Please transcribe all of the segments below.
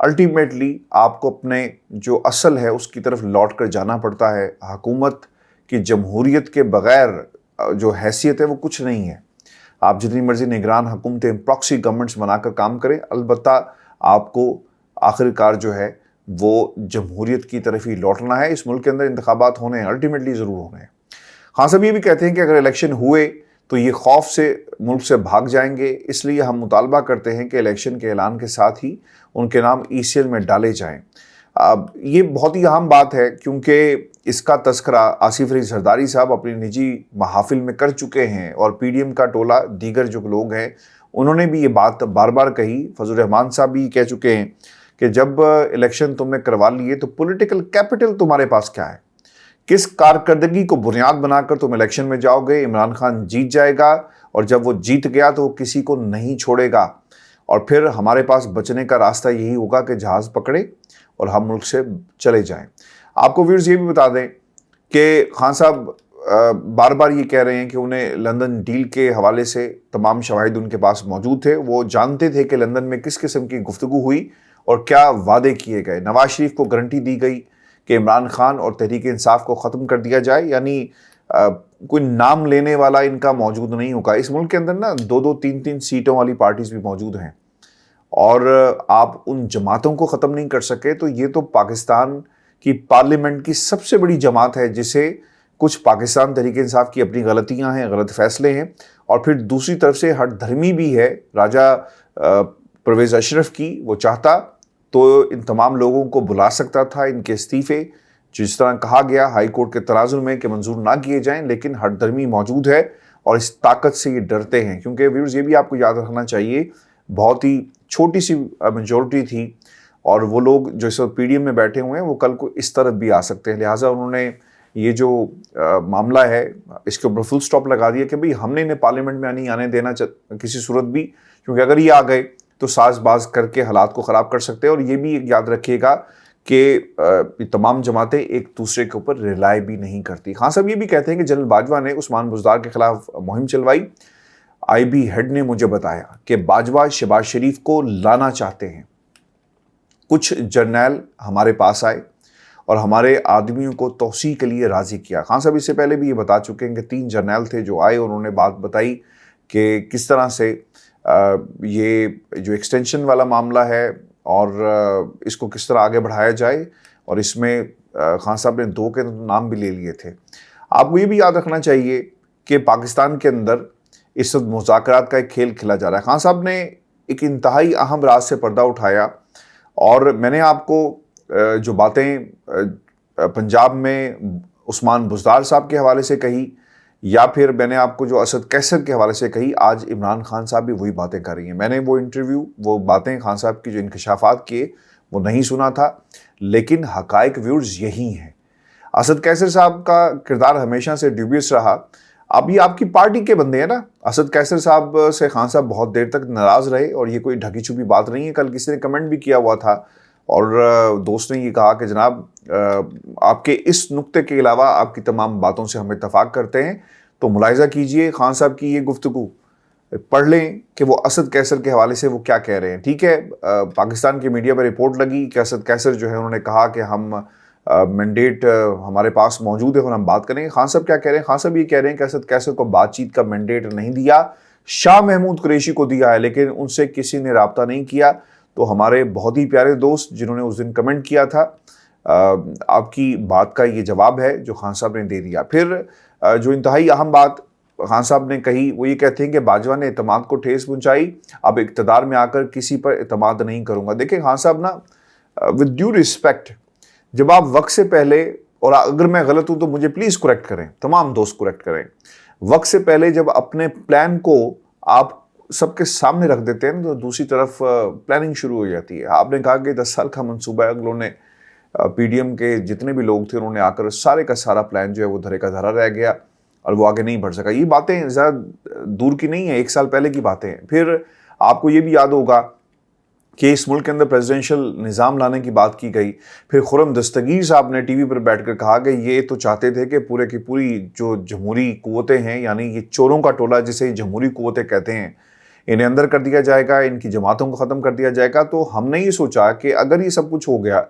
Ultimately آپ کو اپنے جو اصل ہے اس کی طرف لوٹ کر جانا پڑتا ہے. حکومت کی جمہوریت کے بغیر جو حیثیت ہے وہ کچھ نہیں ہے. آپ جتنی مرضی نگران حکومتیں پراکسی گورنمنٹس بنا کر کام کریں، البتہ آپ کو آخر کار جو ہے وہ جمہوریت کی طرف ہی لوٹنا ہے. اس ملک کے اندر انتخابات ہونے ہیں، الٹیمیٹلی ضرور ہونے ہیں. خان صاحب یہ بھی کہتے ہیں کہ اگر الیکشن ہوئے تو یہ خوف سے ملک سے بھاگ جائیں گے، اس لیے ہم مطالبہ کرتے ہیں کہ الیکشن کے اعلان کے ساتھ ہی ان کے نام ECL میں ڈالے جائیں. یہ بہت ہی اہم بات ہے کیونکہ اس کا تذکرہ آصف علی زرداری صاحب اپنی نجی محافل میں کر چکے ہیں، اور PDM کا ٹولہ دیگر جو لوگ ہیں انہوں نے بھی یہ بات بار بار کہی. فضل الرحمان صاحب بھی کہہ چکے ہیں کہ جب الیکشن تم نے کروا لیے تو پولیٹیکل کیپٹل تمہارے پاس کیا ہے؟ کس کارکردگی کو بنیاد بنا کر تم الیکشن میں جاؤ گے؟ عمران خان جیت جائے گا، اور جب وہ جیت گیا تو وہ کسی کو نہیں چھوڑے گا، اور پھر ہمارے پاس بچنے کا راستہ یہی ہوگا کہ جہاز پکڑے اور ہم ملک سے چلے جائیں. آپ کو ویورز یہ بھی بتا دیں کہ خان صاحب بار بار یہ کہہ رہے ہیں کہ انہیں لندن ڈیل کے حوالے سے تمام شواہد ان کے پاس موجود تھے. وہ جانتے تھے کہ لندن میں کس قسم کی گفتگو ہوئی اور کیا وعدے کیے گئے. نواز شریف کو گارنٹی دی گئی کہ عمران خان اور تحریک انصاف کو ختم کر دیا جائے، یعنی کوئی نام لینے والا ان کا موجود نہیں ہوگا. اس ملک کے اندر نا 2-2 3-3 سیٹوں والی پارٹیز بھی موجود ہیں، اور آپ ان جماعتوں کو ختم نہیں کر سکے تو یہ تو پاکستان کی پارلیمنٹ کی سب سے بڑی جماعت ہے، جسے کچھ پاکستان تحریک انصاف کی اپنی غلطیاں ہیں، غلط فیصلے ہیں، اور پھر دوسری طرف سے ہٹ دھرمی بھی ہے راجہ پرویز اشرف کی. وہ چاہتا تو ان تمام لوگوں کو بلا سکتا تھا، ان کے استعفے جس طرح کہا گیا ہائی کورٹ کے تناظر میں کہ منظور نہ کیے جائیں، لیکن ہٹ دھرمی موجود ہے اور اس طاقت سے یہ ڈرتے ہیں. کیونکہ ویورز یہ بھی آپ کو یاد رکھنا چاہیے بہت ہی چھوٹی سی میجورٹی تھی، اور وہ لوگ جو اس وقت PDM میں بیٹھے ہوئے ہیں وہ کل کو اس طرف بھی آ سکتے ہیں. لہٰذا انہوں نے یہ جو معاملہ ہے اس کے اوپر فل سٹاپ لگا دیا کہ بھئی ہم نے انہیں پارلیمنٹ میں نہیں آنے دینا کسی صورت بھی، کیونکہ اگر یہ آ گئے تو ساز باز کر کے حالات کو خراب کر سکتے ہیں. اور یہ بھی یاد رکھیے گا کہ تمام جماعتیں ایک دوسرے کے اوپر ریلائی بھی نہیں کرتی. خان صاحب یہ بھی کہتے ہیں کہ جنرل باجوہ نے عثمان بزدار کے خلاف مہم چلوائی. IB ہیڈ نے مجھے بتایا کہ باجوہ شہباز شریف کو لانا چاہتے ہیں. کچھ جرنیل ہمارے پاس آئے اور ہمارے آدمیوں کو توسیع کے لیے راضی کیا. خان صاحب اس سے پہلے بھی یہ بتا چکے ہیں کہ 3 جرنیل تھے جو آئے، اور انہوں نے بات بتائی کہ کس طرح سے یہ جو ایکسٹینشن والا معاملہ ہے اور اس کو کس طرح آگے بڑھایا جائے، اور اس میں خان صاحب نے 2 کے نام بھی لے لیے تھے. آپ کو یہ بھی یاد رکھنا چاہیے کہ پاکستان کے اندر اس وقت مذاکرات کا ایک کھیل کھیلا جا رہا ہے. خان صاحب نے ایک انتہائی اہم راز سے پردہ اٹھایا، اور میں نے آپ کو جو باتیں پنجاب میں عثمان بزدار صاحب کے حوالے سے کہی، یا پھر میں نے آپ کو جو اسد قیصر کے حوالے سے کہی، آج عمران خان صاحب بھی وہی باتیں کر رہی ہیں. میں نے وہ انٹرویو، وہ باتیں خان صاحب کی جو انکشافات کیے وہ نہیں سنا تھا، لیکن حقائق ویورز یہی ہیں. اسد قیصر صاحب کا کردار ہمیشہ سے ڈیوبیس رہا. اب یہ آپ کی پارٹی کے بندے ہیں نا. اسد قیصر صاحب سے خان صاحب بہت دیر تک ناراض رہے، اور یہ کوئی ڈھکی چھپی بات نہیں ہے. کل کسی نے کمنٹ بھی کیا ہوا تھا، اور دوست نے یہ کہا کہ جناب آپ کے اس نقطے کے علاوہ آپ کی تمام باتوں سے ہم اتفاق کرتے ہیں. تو ملاحظہ کیجئے خان صاحب کی یہ گفتگو، پڑھ لیں کہ وہ اسد قیصر کے حوالے سے وہ کیا کہہ رہے ہیں. ٹھیک ہے، پاکستان کی میڈیا پر رپورٹ لگی کہ اسد قیصر جو ہے انہوں نے کہا کہ ہم مینڈیٹ ہمارے پاس موجود ہے اور ہم بات کریں گے. خان صاحب کیا کہہ رہے ہیں؟ خان صاحب یہ کہہ رہے ہیں کہ اسد قیصر کو بات چیت کا مینڈیٹ نہیں دیا، شاہ محمود قریشی کو دیا ہے، لیکن ان سے کسی نے رابطہ نہیں کیا. تو ہمارے بہت ہی پیارے دوست جنہوں نے اس دن کمنٹ کیا تھا، آپ کی بات کا یہ جواب ہے جو خان صاحب نے دے دیا. پھر جو انتہائی اہم بات خان صاحب نے کہی وہ یہ کہتے ہیں کہ باجوہ نے اعتماد کو ٹھیس پہنچائی، اب اقتدار میں آ کر کسی پر اعتماد نہیں کروں گا. دیکھیں خان صاحب نا، ود ڈیو رسپیکٹ، جب آپ وقت سے پہلے، اور اگر میں غلط ہوں تو مجھے پلیز کریکٹ کریں، تمام دوست کریکٹ کریں، وقت سے پہلے جب اپنے پلان کو آپ سب کے سامنے رکھ دیتے ہیں تو دوسری طرف پلاننگ شروع ہو جاتی ہے. آپ نے کہا کہ 10 سال کا منصوبہ ہے، اگلوں نے PDM کے جتنے بھی لوگ تھے انہوں نے آ کر سارے کا سارا پلان جو ہے وہ دھرے کا دھرا رہ گیا اور وہ آگے نہیں بڑھ سکا. یہ باتیں زیادہ دور کی نہیں ہیں، 1 سال پہلے کی باتیں ہیں. پھر آپ کو یہ بھی یاد ہوگا کہ اس ملک کے اندر پریزیڈنشل نظام لانے کی بات کی گئی. پھر خرم دستگیر صاحب نے ٹی وی پر بیٹھ کر کہا کہ یہ تو چاہتے تھے کہ پورے کی پوری جو جمہوری قوتیں ہیں، یعنی یہ چوروں کا ٹولہ جسے جمہوری قوتیں کہتے ہیں، انہیں اندر کر دیا جائے گا, ان کی جماعتوں کو ختم کر دیا جائے گا. تو ہم نے یہ سوچا کہ اگر یہ سب کچھ ہو گیا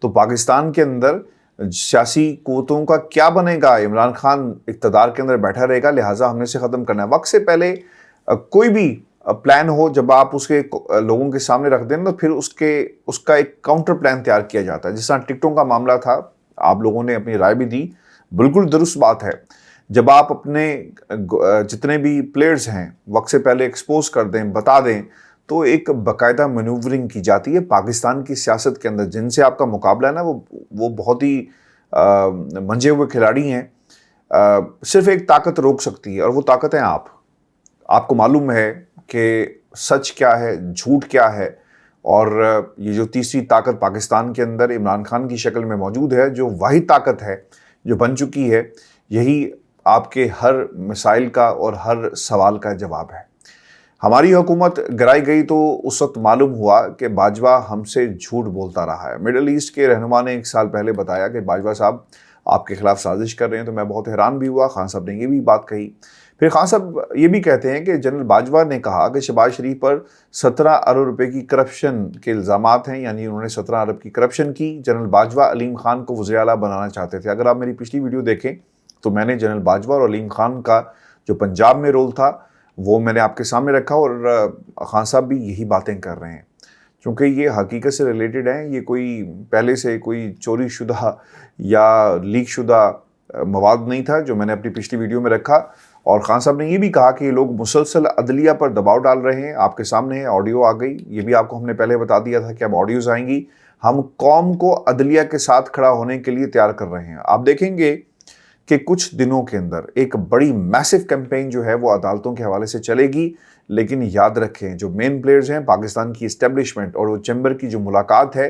تو پاکستان کے اندر سیاسی قوتوں کا کیا بنے گا؟ عمران خان اقتدار کے اندر بیٹھا رہے گا, لہٰذا ہم نے اسے ختم کرنا ہے. وقت سے پہلے کوئی بھی پلان ہو, جب آپ اس کے لوگوں کے سامنے رکھ دیں تو پھر اس کا ایک کاؤنٹر پلان تیار کیا جاتا ہے. جس طرح ٹکٹوں کا معاملہ تھا, آپ لوگوں نے اپنی رائے بھی دی, بالکل درست بات ہے. جب آپ اپنے جتنے بھی پلیئرز ہیں وقت سے پہلے ایکسپوز کر دیں, بتا دیں, تو ایک باقاعدہ مینوورنگ کی جاتی ہے پاکستان کی سیاست کے اندر. جن سے آپ کا مقابلہ ہے نا, وہ بہت ہی منجے ہوئے کھلاڑی ہیں. صرف ایک طاقت روک سکتی ہے, اور وہ طاقت ہیں آپ. آپ کو معلوم ہے کہ سچ کیا ہے, جھوٹ کیا ہے, اور یہ جو تیسری طاقت پاکستان کے اندر عمران خان کی شکل میں موجود ہے, جو واحد طاقت ہے جو بن چکی ہے, یہی آپ کے ہر مسائل کا اور ہر سوال کا جواب ہے. ہماری حکومت گرائی گئی تو اس وقت معلوم ہوا کہ باجوہ ہم سے جھوٹ بولتا رہا ہے. مڈل ایسٹ کے رہنما نے 1 سال پہلے بتایا کہ باجوہ صاحب آپ کے خلاف سازش کر رہے ہیں, تو میں بہت حیران بھی ہوا. خان صاحب نے یہ بھی بات کہی. پھر خان صاحب یہ بھی کہتے ہیں کہ جنرل باجوہ نے کہا کہ شہباز شریف پر 17 ارب روپے کی کرپشن کے الزامات ہیں, یعنی انہوں نے 17 ارب کی کرپشن کی. جنرل باجوہ علیم خان کو وزیر اعلیٰ بنانا چاہتے تھے. اگر آپ میری پچھلی ویڈیو دیکھیں تو میں نے جنرل باجوہ اور علیم خان کا جو پنجاب میں رول تھا وہ میں نے آپ کے سامنے رکھا, اور خان صاحب بھی یہی باتیں کر رہے ہیں. چونکہ یہ حقیقت سے ریلیٹڈ ہیں, یہ کوئی پہلے سے کوئی چوری شدہ یا لیک شدہ مواد نہیں تھا جو میں نے اپنی پچھلی ویڈیو میں رکھا. اور خان صاحب نے یہ بھی کہا کہ یہ لوگ مسلسل عدلیہ پر دباؤ ڈال رہے ہیں. آپ کے سامنے ہے, آڈیو آ گئی, یہ بھی آپ کو ہم نے پہلے بتا دیا تھا کہ اب آڈیوز آئیں گی. ہم قوم کو عدلیہ کے ساتھ کھڑا ہونے کے لیے تیار کر رہے ہیں. آپ دیکھیں گے کہ کچھ دنوں کے اندر ایک بڑی میسو کیمپین جو ہے وہ عدالتوں کے حوالے سے چلے گی. لیکن یاد رکھیں, جو مین پلیئرز ہیں پاکستان کی اسٹیبلشمنٹ اور وہ چیمبر کی جو ملاقات ہے,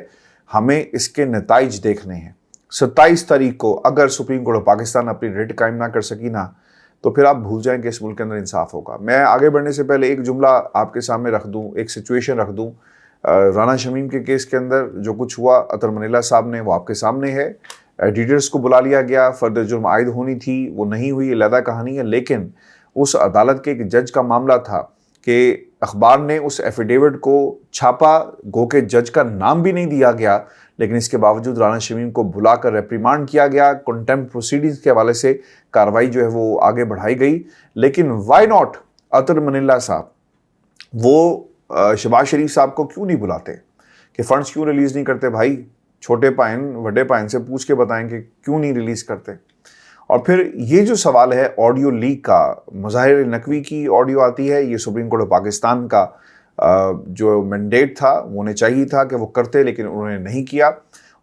ہمیں اس کے نتائج دیکھنے ہیں. 27 تاریخ کو اگر سپریم کورٹ آف پاکستان اپنی ریٹ قائم نہ کر سکی نا, تو پھر آپ بھول جائیں کہ اس ملک کے اندر انصاف ہوگا. میں آگے بڑھنے سے پہلے ایک جملہ آپ کے سامنے رکھ دوں, ایک سچویشن رکھ دوں. رانا شمیم کے کیس کے اندر جو کچھ ہوا, اطہر منیلہ صاحب نے, وہ آپ کے سامنے ہے. ایڈیٹرز کو بلا لیا گیا, فرد جرم عائد ہونی تھی, وہ نہیں ہوئی, علیحدہ کہانی ہے. لیکن اس عدالت کے ایک جج کا معاملہ تھا کہ اخبار نے اس ایفیڈیوٹ کو چھاپا, گو کہ جج کا نام بھی نہیں دیا گیا, لیکن اس کے باوجود رانا شمیم کو بلا کر ریپریمانڈ کیا گیا. کنٹیمپٹ پروسیڈنگز کے حوالے سے کارروائی جو ہے وہ آگے بڑھائی گئی. لیکن وائی ناٹ اطہر منیلہ صاحب, وہ شہباز شریف صاحب کو کیوں نہیں بلاتے کہ فنڈز کیوں ریلیز نہیں کرتے؟ بھائی چھوٹے پائن وڈے پائن سے پوچھ کے بتائیں کہ کیوں نہیں ریلیز کرتے. اور پھر یہ جو سوال ہے آڈیو لیک کا, مظاہر نقوی کی آڈیو آتی ہے, یہ سپریم کورٹ آف پاکستان کا جو مینڈیٹ تھا وہ انہیں چاہیے تھا کہ وہ کرتے, لیکن انہوں نے نہیں کیا.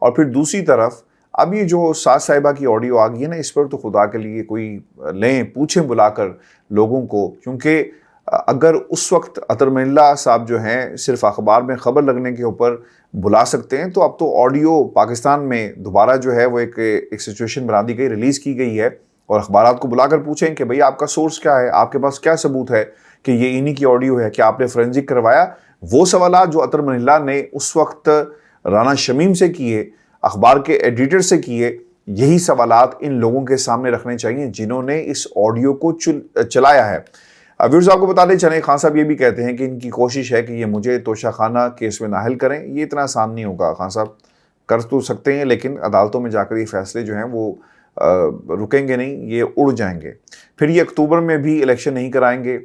اور پھر دوسری طرف اب یہ جو ساز صاحبہ کی آڈیو آ گئی ہے نا, اس پر تو خدا کے لیے کوئی لیں, پوچھیں بلا کر لوگوں کو. کیونکہ اگر اس وقت اطہر منیلہ صاحب جو ہیں صرف اخبار میں خبر لگنے کے اوپر بلا سکتے ہیں, تو اب تو آڈیو پاکستان میں دوبارہ جو ہے وہ ایک سچویشن بنا دی گئی, ریلیز کی گئی ہے. اور اخبارات کو بلا کر پوچھیں کہ بھئی آپ کا سورس کیا ہے, آپ کے پاس کیا ثبوت ہے کہ یہ انہی کی آڈیو ہے, کہ آپ نے فورینزک کروایا. وہ سوالات جو اطہر منیلہ نے اس وقت رانا شمیم سے کیے, اخبار کے ایڈیٹر سے کیے, یہی سوالات ان لوگوں کے سامنے رکھنے چاہیے جنہوں نے اس آڈیو کو چلایا ہے. ویورز آپ کو بتا دیں چلیں, خان صاحب یہ بھی کہتے ہیں کہ ان کی کوشش ہے کہ یہ مجھے توشہ خانہ کیس میں نااہل کریں. یہ اتنا آسان نہیں ہوگا. خان صاحب کر تو سکتے ہیں, لیکن عدالتوں میں جا کر یہ فیصلے جو ہیں وہ رکیں گے نہیں, یہ اڑ جائیں گے. پھر یہ اکتوبر میں بھی الیکشن نہیں کرائیں گے.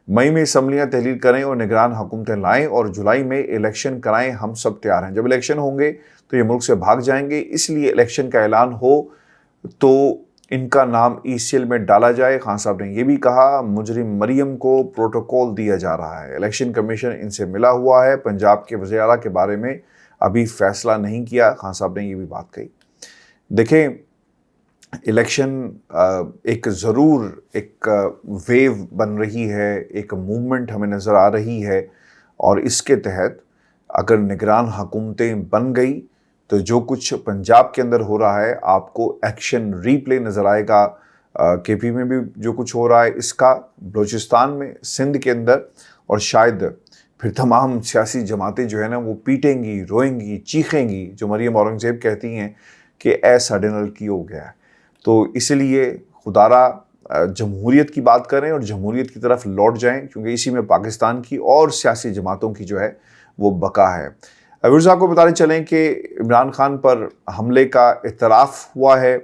مئی میں اسمبلیاں تحلیل کریں اور نگران حکومتیں لائیں, اور جولائی میں الیکشن کرائیں. ہم سب تیار ہیں. جب الیکشن ہوں گے تو یہ ملک سے بھاگ جائیں گے. اس لیے الیکشن کا اعلان ہو تو ان کا نام ECL میں ڈالا جائے. خان صاحب نے یہ بھی کہا مجرم مریم کو پروٹوکول دیا جا رہا ہے, الیکشن کمیشن ان سے ملا ہوا ہے, پنجاب کے وزیر اعلیٰ کے بارے میں ابھی فیصلہ نہیں کیا. خان صاحب نے یہ بھی بات کہی. دیکھیں, الیکشن ایک ضرور ایک ویو بن رہی ہے, ایک موومنٹ ہمیں نظر آ رہی ہے, اور اس کے تحت اگر نگران حکومتیں بن گئی تو جو کچھ پنجاب کے اندر ہو رہا ہے آپ کو ایکشن ری پلے نظر آئے گا. KP میں بھی جو کچھ ہو رہا ہے اس کا, بلوچستان میں, سندھ کے اندر, اور شاید پھر تمام سیاسی جماعتیں جو ہے نا وہ پیٹیں گی, روئیں گی, چیخیں گی, جو مریم اورنگزیب کہتی ہیں کہ اے ساڈے نال کی ہو گیا ہے. تو اس لیے خدارا جمہوریت کی بات کریں اور جمہوریت کی طرف لوٹ جائیں، کیونکہ اسی میں پاکستان کی اور سیاسی جماعتوں کی جو ہے وہ بقا ہے۔ ویورز آپ کو بتانے چلیں کہ عمران خان پر حملے کا اعتراف ہوا ہے،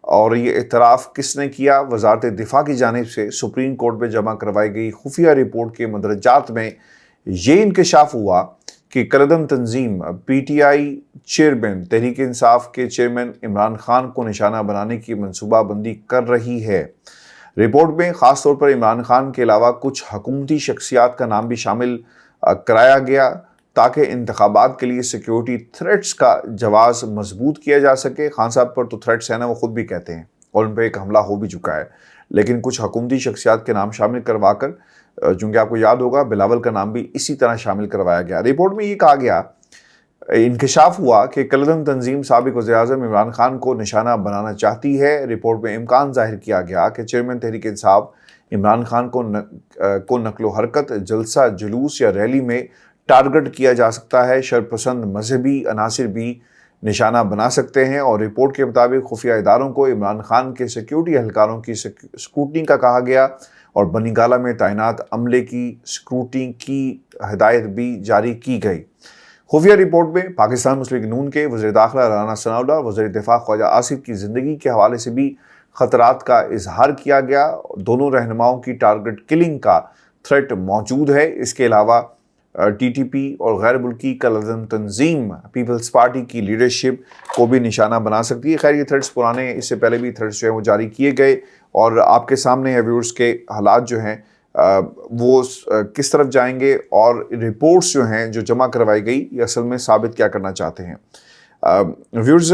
اور یہ اعتراف کس نے کیا؟ وزارت دفاع کی جانب سے سپریم کورٹ میں جمع کروائی گئی خفیہ رپورٹ کے مندرجات میں یہ انکشاف ہوا کہ کالعدم تنظیم P T I chairman Tehreek Insaf کے چیئرمین عمران خان کو نشانہ بنانے کی منصوبہ بندی کر رہی ہے۔ رپورٹ میں خاص طور پر عمران خان کے علاوہ کچھ حکومتی شخصیات کا نام بھی شامل کرایا گیا تاکہ انتخابات کے لیے سیکیورٹی تھریٹس کا جواز مضبوط کیا جا سکے۔ خان صاحب پر تو تھریٹس ہیں نا، وہ خود بھی کہتے ہیں، اور ان پہ ایک حملہ ہو بھی چکا ہے، لیکن کچھ حکومتی شخصیات کے نام شامل کروا کر، چونکہ آپ کو یاد ہوگا بلاول کا نام بھی اسی طرح شامل کروایا گیا۔ رپورٹ میں یہ کہا گیا، انکشاف ہوا کہ کالعدم تنظیم سابق وزیراعظم عمران خان کو نشانہ بنانا چاہتی ہے۔ رپورٹ میں امکان ظاہر کیا گیا کہ چیئرمین تحریک انصاف عمران خان کو نقل و حرکت، جلسہ، جلوس یا ریلی میں ٹارگٹ کیا جا سکتا ہے۔ شرپسند مذہبی عناصر بھی نشانہ بنا سکتے ہیں، اور رپورٹ کے مطابق خفیہ اداروں کو عمران خان کے سیکیورٹی اہلکاروں کی سکروٹنی کا کہا گیا، اور بنی گالہ میں تعینات عملے کی سکروٹنی کی ہدایت بھی جاری کی گئی۔ خفیہ رپورٹ میں پاکستان مسلم لیگ نون کے وزیر داخلہ رانا ثناءاللہ، وزیر دفاع خواجہ آصف کی زندگی کے حوالے سے بھی خطرات کا اظہار کیا گیا۔ دونوں رہنماؤں کی ٹارگٹ کلنگ کا تھریٹ موجود ہے۔ اس کے علاوہ ٹی ٹی پی اور غیر ملکی کالعدم تنظیم پیپلز پارٹی کی لیڈرشپ کو بھی نشانہ بنا سکتی ہے۔ خیر یہ تھریٹس پرانے، اس سے پہلے بھی تھریٹس جو ہیں وہ جاری کیے گئے، اور آپ کے سامنے ہے ویورز کے حالات جو ہیں وہ کس طرف جائیں گے، اور رپورٹس جو ہیں جو جمع کروائی گئی یہ اصل میں ثابت کیا کرنا چاہتے ہیں۔ ویورز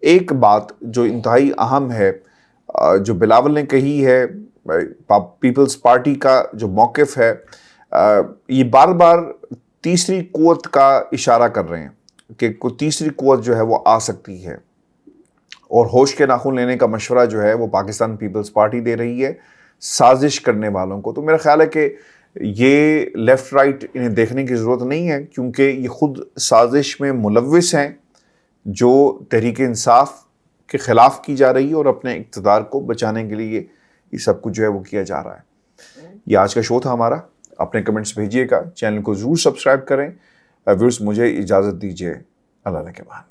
ایک بات جو انتہائی اہم ہے جو بلاول نے کہی ہے، پیپلز پارٹی کا جو موقف ہے، یہ بار بار تیسری قوت کا اشارہ کر رہے ہیں کہ کوئی تیسری قوت جو ہے وہ آ سکتی ہے، اور ہوش کے ناخن لینے کا مشورہ جو ہے وہ پاکستان پیپلز پارٹی دے رہی ہے سازش کرنے والوں کو۔ تو میرا خیال ہے کہ یہ لیفٹ رائٹ انہیں دیکھنے کی ضرورت نہیں ہے، کیونکہ یہ خود سازش میں ملوث ہیں جو تحریک انصاف کے خلاف کی جا رہی ہے، اور اپنے اقتدار کو بچانے کے لیے یہ سب کچھ جو ہے وہ کیا جا رہا ہے۔ یہ آج کا شو تھا ہمارا، اپنے کمنٹس بھیجیے گا، چینل کو ضرور سبسکرائب کریں۔ ویورز مجھے اجازت دیجیے، اللہ نے کے بعد۔